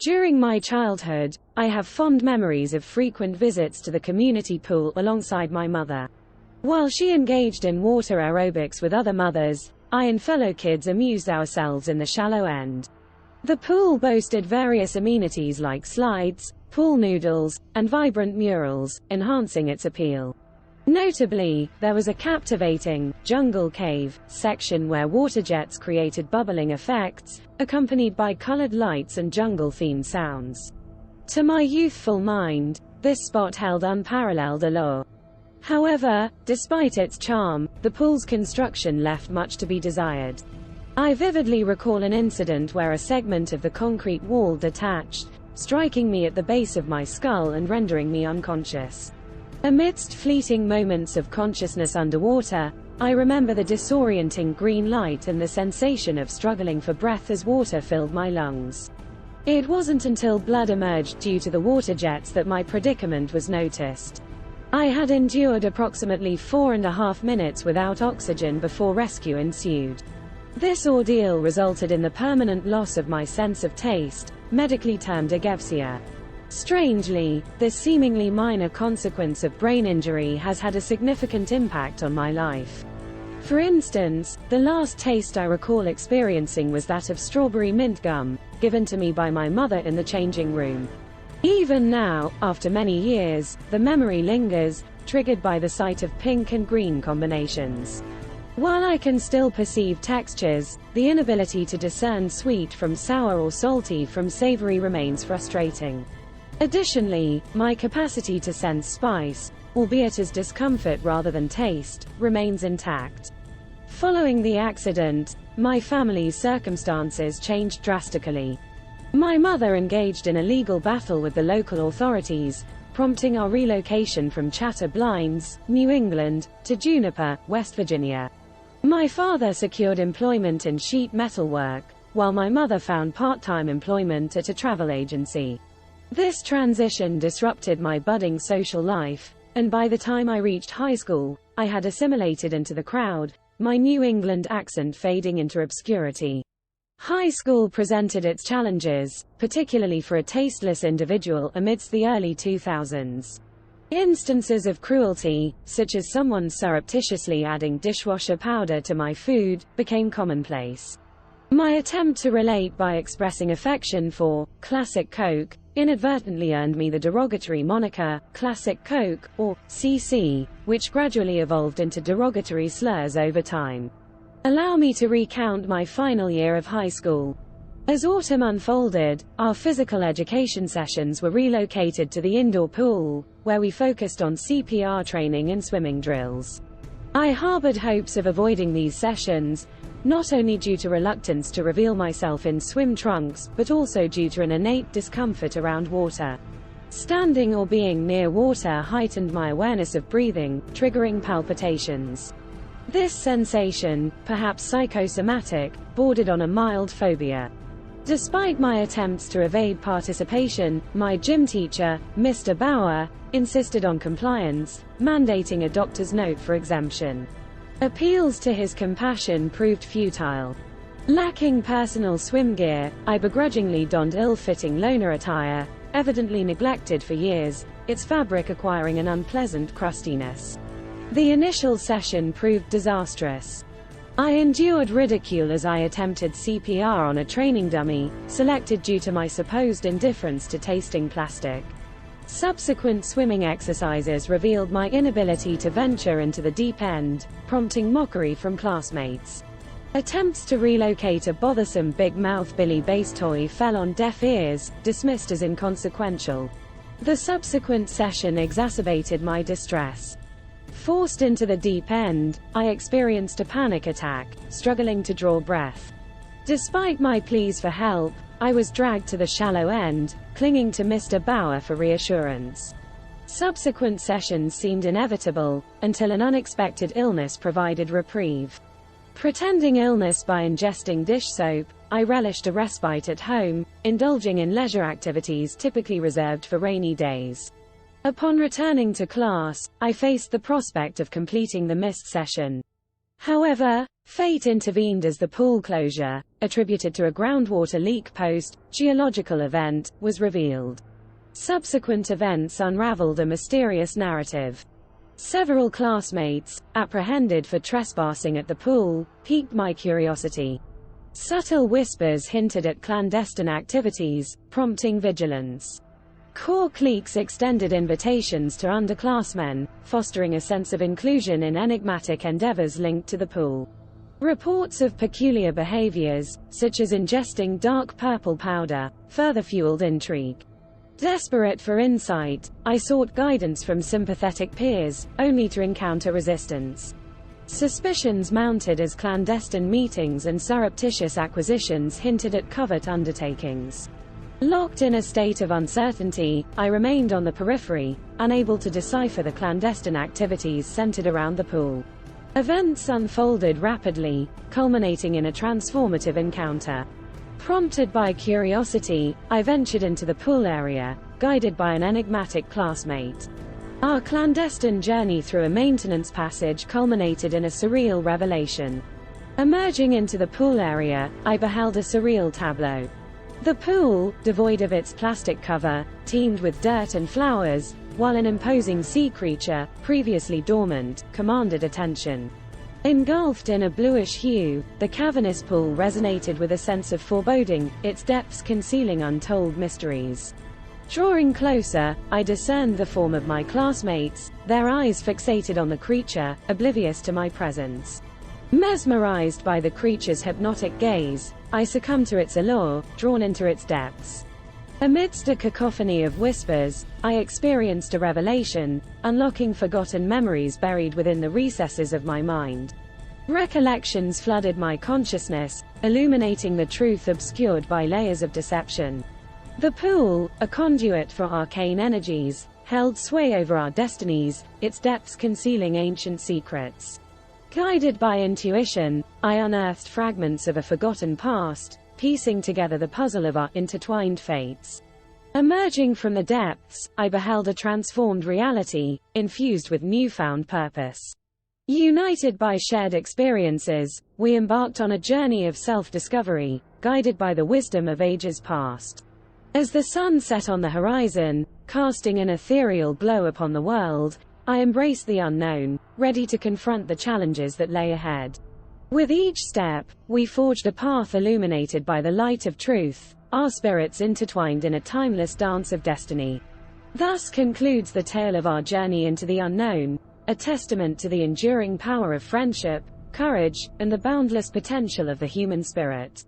During my childhood, I have fond memories of frequent visits to the community pool alongside my mother. While she engaged in water aerobics with other mothers, I and fellow kids amused ourselves in the shallow end. The pool boasted various amenities like slides, pool noodles, and vibrant murals, enhancing its appeal. Notably, there was a captivating, jungle cave section where water jets created bubbling effects, accompanied by colored lights and jungle-themed sounds. To my youthful mind, this spot held unparalleled allure. However, despite its charm, the pool's construction left much to be desired. I vividly recall an incident where a segment of the concrete wall detached, striking me at the base of my skull and rendering me unconscious. Amidst fleeting moments of consciousness underwater, I remember the disorienting green light and the sensation of struggling for breath as water filled my lungs. It wasn't until blood emerged due to the water jets that my predicament was noticed. I had endured approximately 4.5 minutes without oxygen before rescue ensued. This ordeal resulted in the permanent loss of my sense of taste, medically termed ageusia. Strangely, this seemingly minor consequence of brain injury has had a significant impact on my life. For instance, the last taste I recall experiencing was that of strawberry mint gum, given to me by my mother in the changing room. Even now, after many years, the memory lingers, triggered by the sight of pink and green combinations. While I can still perceive textures, the inability to discern sweet from sour or salty from savory remains frustrating. Additionally, my capacity to sense spice, albeit as discomfort rather than taste, remains intact. Following the accident, my family's circumstances changed drastically. My mother engaged in a legal battle with the local authorities, prompting our relocation from Chatter Blinds, New England, to Juniper, West Virginia. My father secured employment in sheet metal work, while my mother found part-time employment at a travel agency. This transition disrupted my budding social life, and by the time I reached high school, I had assimilated into the crowd, my New England accent fading into obscurity. High school presented its challenges, particularly for a tasteless individual amidst the early 2000s. Instances of cruelty, such as someone surreptitiously adding dishwasher powder to my food, became commonplace. My attempt to relate by expressing affection for Classic Coke inadvertently earned me the derogatory moniker, Classic Coke, or CC, which gradually evolved into derogatory slurs over time. Allow me to recount my final year of high school. As autumn unfolded, our physical education sessions were relocated to the indoor pool, where we focused on CPR training and swimming drills. I harbored hopes of avoiding these sessions, not only due to reluctance to reveal myself in swim trunks, but also due to an innate discomfort around water. Standing or being near water heightened my awareness of breathing, triggering palpitations. This sensation, perhaps psychosomatic, bordered on a mild phobia. Despite my attempts to evade participation, my gym teacher, Mr. Bauer, insisted on compliance, mandating a doctor's note for exemption. Appeals to his compassion proved futile. Lacking personal swim gear, I begrudgingly donned ill-fitting loner attire, evidently neglected for years, its fabric acquiring an unpleasant crustiness. The initial session proved disastrous. I endured ridicule as I attempted CPR on a training dummy, selected due to my supposed indifference to tasting plastic. Subsequent swimming exercises revealed my inability to venture into the deep end, prompting mockery from classmates. Attempts to relocate a bothersome big mouth Billy Bass toy fell on deaf ears, dismissed as inconsequential. The subsequent session exacerbated my distress. Forced into the deep end, I experienced a panic attack, struggling to draw breath. Despite my pleas for help, I was dragged to the shallow end, clinging to Mr. Bauer for reassurance. Subsequent sessions seemed inevitable, until an unexpected illness provided reprieve. Pretending illness by ingesting dish soap, I relished a respite at home, indulging in leisure activities typically reserved for rainy days. Upon returning to class, I faced the prospect of completing the missed session. However, fate intervened as the pool closure, attributed to a groundwater leak post-geological event, was revealed. Subsequent events unraveled a mysterious narrative. Several classmates, apprehended for trespassing at the pool, piqued my curiosity. Subtle whispers hinted at clandestine activities, prompting vigilance. Core cliques extended invitations to underclassmen, fostering a sense of inclusion in enigmatic endeavors linked to the pool. Reports of peculiar behaviors, such as ingesting dark purple powder, further fueled intrigue. Desperate for insight, I sought guidance from sympathetic peers, only to encounter resistance. Suspicions mounted as clandestine meetings and surreptitious acquisitions hinted at covert undertakings. Locked in a state of uncertainty, I remained on the periphery, unable to decipher the clandestine activities centered around the pool. Events unfolded rapidly, culminating in a transformative encounter. Prompted by curiosity, I ventured into the pool area, guided by an enigmatic classmate. Our clandestine journey through a maintenance passage culminated in a surreal revelation. Emerging into the pool area, I beheld a surreal tableau. The pool, devoid of its plastic cover, teemed with dirt and flowers, while an imposing sea creature, previously dormant, commanded attention. Engulfed in a bluish hue, the cavernous pool resonated with a sense of foreboding, its depths concealing untold mysteries. Drawing closer, I discerned the form of my classmates, their eyes fixated on the creature, oblivious to my presence. Mesmerized by the creature's hypnotic gaze, I succumbed to its allure, drawn into its depths. Amidst a cacophony of whispers, I experienced a revelation, unlocking forgotten memories buried within the recesses of my mind. Recollections flooded my consciousness, illuminating the truth obscured by layers of deception. The pool, a conduit for arcane energies, held sway over our destinies, its depths concealing ancient secrets. Guided by intuition, I unearthed fragments of a forgotten past, piecing together the puzzle of our intertwined fates. Emerging from the depths, I beheld a transformed reality, infused with newfound purpose. United by shared experiences, we embarked on a journey of self-discovery, guided by the wisdom of ages past. As the sun set on the horizon, casting an ethereal glow upon the world, I embraced the unknown, ready to confront the challenges that lay ahead. With each step, we forged a path illuminated by the light of truth, our spirits intertwined in a timeless dance of destiny. Thus concludes the tale of our journey into the unknown, a testament to the enduring power of friendship, courage, and the boundless potential of the human spirit.